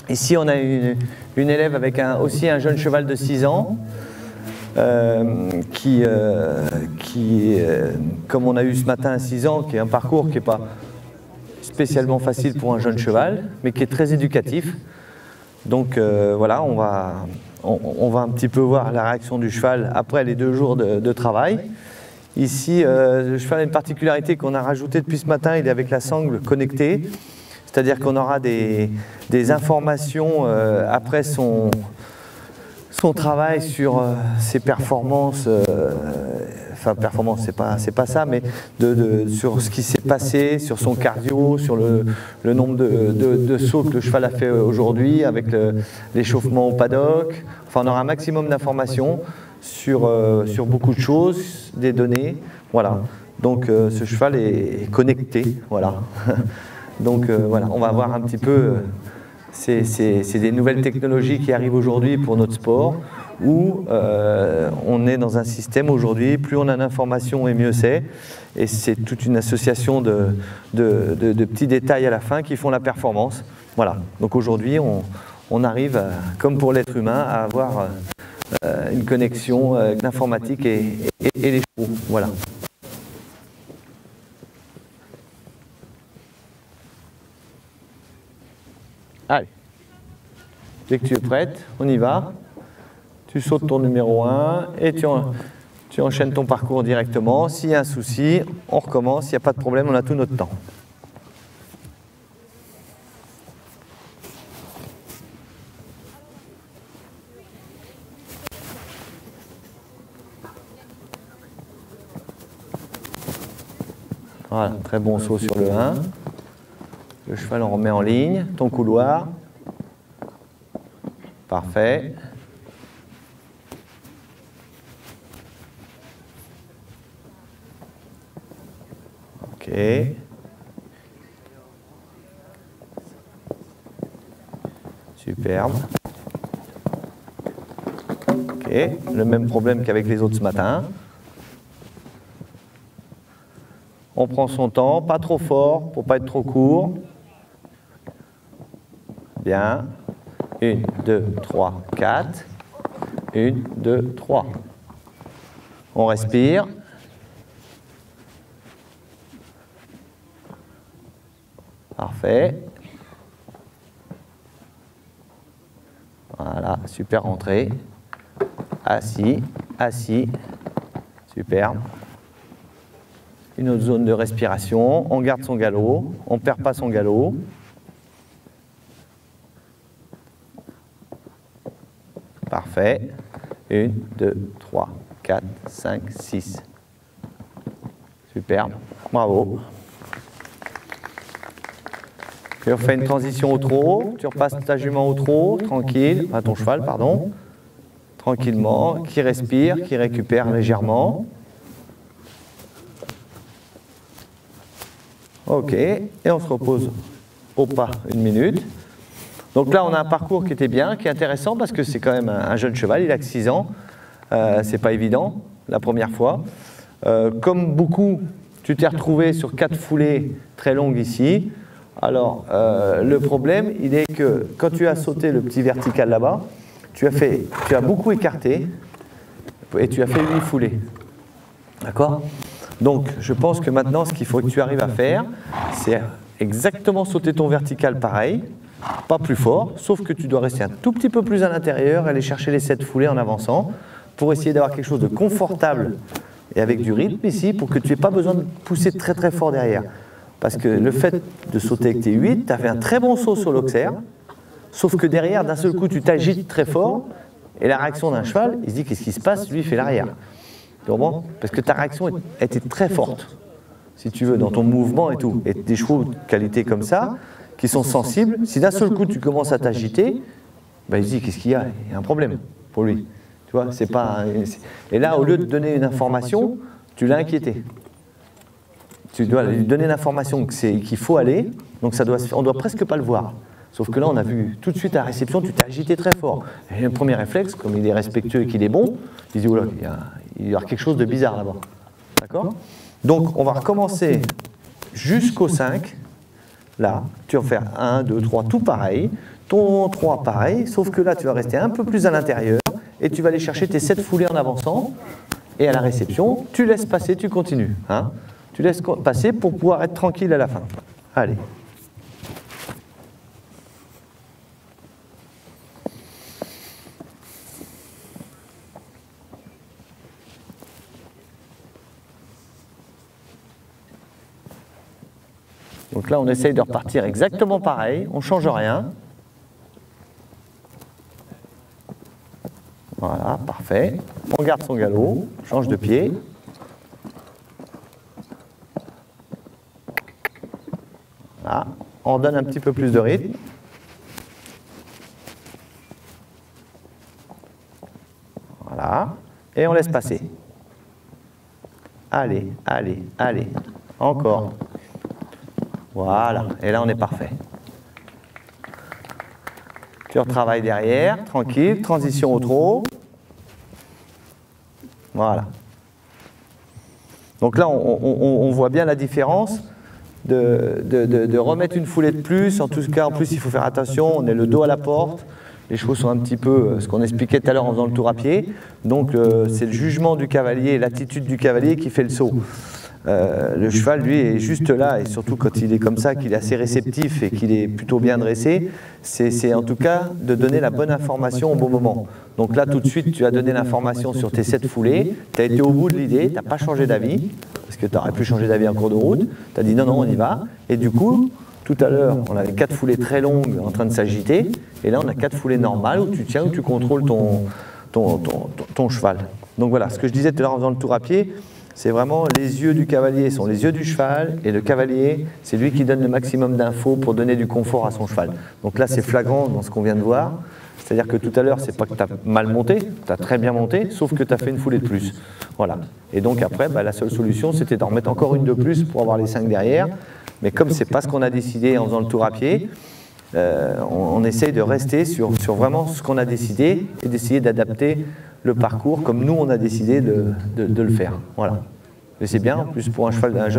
Ici, on a une élève avec aussi un jeune cheval de 6 ans qui comme on a eu ce matin à 6 ans, qui est un parcours qui n'est pas spécialement facile pour un jeune cheval, mais qui est très éducatif. Donc voilà, on va un petit peu voir la réaction du cheval après les 2 jours de travail. Ici, le cheval a une particularité qu'on a rajoutée depuis ce matin, il est avec la sangle connectée. C'est-à-dire qu'on aura des informations après son travail sur ses performances, enfin performance c'est pas ça, mais sur ce qui s'est passé, sur son cardio, sur le nombre de sauts que le cheval a fait aujourd'hui, avec l'échauffement au paddock. Enfin on aura un maximum d'informations sur beaucoup de choses, des données, voilà. Donc ce cheval est connecté, voilà. Donc voilà, on va voir un petit peu, c'est des nouvelles technologies qui arrivent aujourd'hui pour notre sport, où on est dans un système aujourd'hui, plus on a d'informations et mieux c'est, et c'est toute une association de petits détails à la fin qui font la performance. Voilà, donc aujourd'hui on arrive, comme pour l'être humain, à avoir une connexion avec l'informatique et les chevaux, voilà. Allez, dès que tu es prête, on y va. Tu sautes ton numéro 1 et tu enchaînes ton parcours directement. S'il y a un souci, on recommence. S'il n'y a pas de problème, on a tout notre temps. Voilà, très bon saut sur le 1. Le cheval, on remet en ligne, ton couloir. Parfait. Ok. Superbe. Ok, le même problème qu'avec les autres ce matin. On prend son temps, pas trop fort pour pas être trop court. Bien. 1, 2, 3, 4. 1, 2, 3. On respire. Parfait. Voilà, super rentrée. Assis, assis. Superbe. Une autre zone de respiration. On garde son galop. On ne perd pas son galop. Parfait. 1, 2, 3, 4, 5, 6. Superbe. Bravo. Et on fait une transition au trot. Tu repasses ta jument au trot, tranquille. À ton cheval, pardon. Tranquillement. Qui respire, qui récupère légèrement. Ok. Et on se repose au pas 1 minute. Donc là, on a un parcours qui était bien, qui est intéressant parce que c'est quand même un jeune cheval, il a que 6 ans. C'est pas évident, la première fois. Comme beaucoup, tu t'es retrouvé sur 4 foulées très longues ici. Alors, le problème, il est que quand tu as sauté le petit vertical là-bas, tu as beaucoup écarté et tu as fait 8 foulées. D'accord ? Donc, je pense que maintenant, ce qu'il faut que tu arrives à faire, c'est exactement sauter ton vertical pareil, pas plus fort, sauf que tu dois rester un tout petit peu plus à l'intérieur et aller chercher les 7 foulées en avançant pour essayer d'avoir quelque chose de confortable et avec du rythme ici pour que tu n'aies pas besoin de pousser très très fort derrière. Parce que le fait de sauter avec tes 8, tu as fait un très bon saut sur l'auxerre, sauf que derrière, d'un seul coup, tu t'agites très fort et la réaction d'un cheval, il se dit qu'est-ce qui se passe, lui il fait l'arrière. Tu comprends ? Parce que ta réaction était très forte, si tu veux, dans ton mouvement et tout. Et des chevaux de qualité comme ça, qui sont sensibles, si d'un seul coup tu commences à t'agiter, ben il se dit qu'est-ce qu'il y a ? Il y a un problème pour lui. Tu vois, c'est pas. Et là, au lieu de donner une information, tu l'as inquiété. Tu dois lui donner l'information qu'il faut aller, donc on doit presque pas le voir. Sauf que là, on a vu tout de suite à la réception, tu t'es agité très fort. Et le premier réflexe, comme il est respectueux et qu'il est bon, il dit, oula, il y a quelque chose de bizarre là-bas. D'accord ? Donc, on va recommencer jusqu'au 5. Là, tu vas faire 1, 2, 3, tout pareil. Ton 3, pareil, sauf que là, tu vas rester un peu plus à l'intérieur et tu vas aller chercher tes 7 foulées en avançant. Et à la réception, tu laisses passer, tu continues. Hein. Tu laisses passer pour pouvoir être tranquille à la fin. Allez. Donc là, on essaye de repartir exactement pareil, on ne change rien. Voilà, parfait. On garde son galop, on change de pied. Voilà, on donne un petit peu plus de rythme. Voilà, et on laisse passer. Allez, allez, allez, encore. Voilà, et là on est parfait. Tu retravailles derrière, tranquille, transition au trot. Voilà. Donc là, on voit bien la différence de remettre une foulée de plus. En tout cas, en plus, il faut faire attention, on est le dos à la porte. Les chevaux sont un petit peu, ce qu'on expliquait tout à l'heure en faisant le tour à pied. Donc, c'est le jugement du cavalier, l'attitude du cavalier qui fait le saut. Le cheval, lui, est juste là, et surtout quand il est comme ça, qu'il est assez réceptif et qu'il est plutôt bien dressé, c'est en tout cas de donner la bonne information au bon moment. Donc là, tout de suite, tu as donné l'information sur tes 7 foulées, tu as été au bout de l'idée, tu n'as pas changé d'avis, parce que tu aurais pu changer d'avis en cours de route, tu as dit non, non, on y va, et du coup, tout à l'heure, on avait 4 foulées très longues en train de s'agiter, et là, on a 4 foulées normales où tu tiens, où tu contrôles ton cheval. Donc voilà, ce que je disais tout à l'heure en faisant le tour à pied, c'est vraiment les yeux du cavalier sont les yeux du cheval, et le cavalier, c'est lui qui donne le maximum d'infos pour donner du confort à son cheval. Donc là, c'est flagrant dans ce qu'on vient de voir. C'est-à-dire que tout à l'heure, c'est pas que tu as mal monté, tu as très bien monté, sauf que tu as fait une foulée de plus. Voilà. Et donc après, la seule solution, c'était d'en remettre encore une de plus pour avoir les 5 derrière. Mais comme c'est pas ce qu'on a décidé en faisant le tour à pied, on essaye de rester sur vraiment ce qu'on a décidé et d'essayer d'adapter le parcours comme nous on a décidé de le faire. Voilà. Mais c'est bien, en plus pour un cheval, un jeune